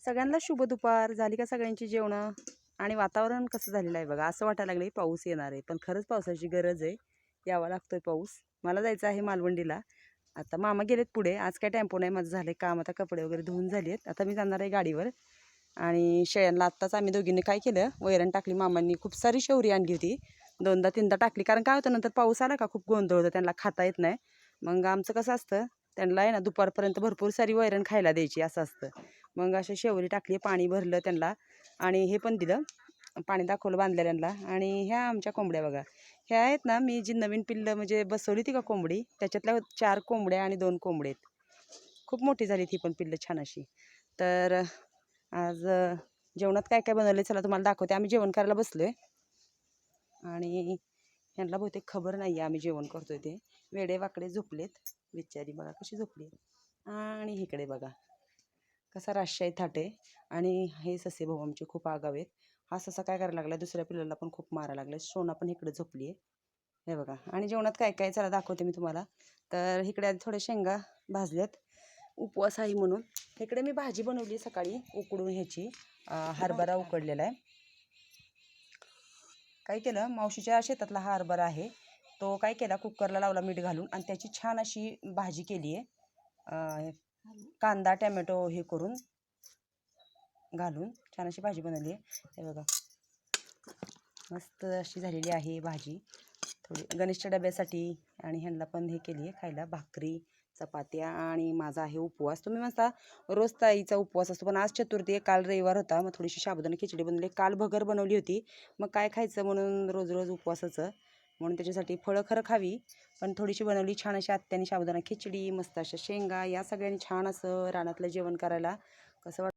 सगळ्यांना शुभ दुपार. झाली का सगळ्यांची जेवणं? आणि वातावरण कसं झालेलं आहे बघा. असं वाटायला लागलं पाऊस येणार आहे, पण खरंच पावसाची गरज आहे. यावा लागतोय पाऊस. मला जायचं आहे मालवणीला. आता मामा गेलेत पुढे. आज काय टेम्पो नाही, माझं झालं काम. आता कपडे वगैरे धुवून झाली आहेत. आता मी जाणार आहे गाडीवर. आणि शेळ्यांना आत्ताच आम्ही दोघींनी काय केलं, वैरण टाकली. मामांनी खूप सारी शेवरी आणली होती, 2दा-3दा टाकली. कारण काय होतं, नंतर पाऊस आला का खूप गोंधळ होतं, त्यांना खाता येत नाही. मग आमचं कसं असतं, त्यांना आहे ना दुपारपर्यंत भरपूर सारी वैरण खायला द्यायची, असं असतं. मग अशी शेवरी टाकली, पाणी भरलं त्यांना आणि हे पण दिलं, पाणी दाखवलं बांधलेल्यांना. आणि ह्या आमच्या कोंबड्या बघा, ह्या आहेत ना, मी जी नवीन पिल्लं म्हणजे बसवली ती का कोंबडी, त्याच्यातल्या 4 कोंबड्या आणि 2 कोंबडे आहेत. खूप मोठी झाली ती पण पिल्लं छान अशी. तर आज जेवणात काय काय बनवलं चला तुम्हाला दाखवते. आम्ही जेवण करायला बसलोय आणि ह्यांना बहुतेक खबर नाही आहे आम्ही जेवण करतोय ते. वेडे वाकडे झोपलेत बिचारी, बघा कशी झोपली. आणि इकडे बघा कसा राष्ट्रीय थाट आहे. आणि हे ससे भाऊ आमचे खूप आगाव आहेत. हा ससा काय करायला लागला, दुसऱ्या पिल्लाला पण खूप मारायला लागला. सोना पण इकडे झोपली आहे, हे बघा. आणि जेवणात काय काय चला दाखवते मी तुम्हाला. तर इकडे आधी थोड्या शेंगा भाजल्यात, उपवास आहे म्हणून. इकडे मी भाजी बनवली सकाळी उकडून ह्याची, हरभरा उकडलेला आहे. काय केलं, मावशीच्या शेतातला हा हरभरा आहे, तो काय केला, कुकरला लावला मीठ घालून आणि त्याची छान अशी भाजी केली आहे. कांदा टॅमॅटो हे करून घालून छान अशी भाजी बनवली आहे, हे बघा. मस्त अशी झालेली आहे भाजी. थोडी गणेशच्या डब्यासाठी आणि ह्यांना पण हे केली आहे खायला, भाकरी चपात्या. आणि माझा आहे उपवास. तुम्ही म्हणता रोज ताईचा उपवास असतो, पण आज चतुर्थी आहे, काल रविवार होता, मग थोडीशी साबुदाणा खिचडी बनवली. काल भगर बनवली होती, मग काय खायचं म्हणून रोज रोज उपवासाचं, म्हणून त्याच्यासाठी फळं खरं खावी पण थोडीशी बनवली छान अशी आत्याने साबुदाणा खिचडी, मस्त अशा शेंगा. या सगळ्यांनी छान असं रानातलं जेवण करायला कसं वाटतं.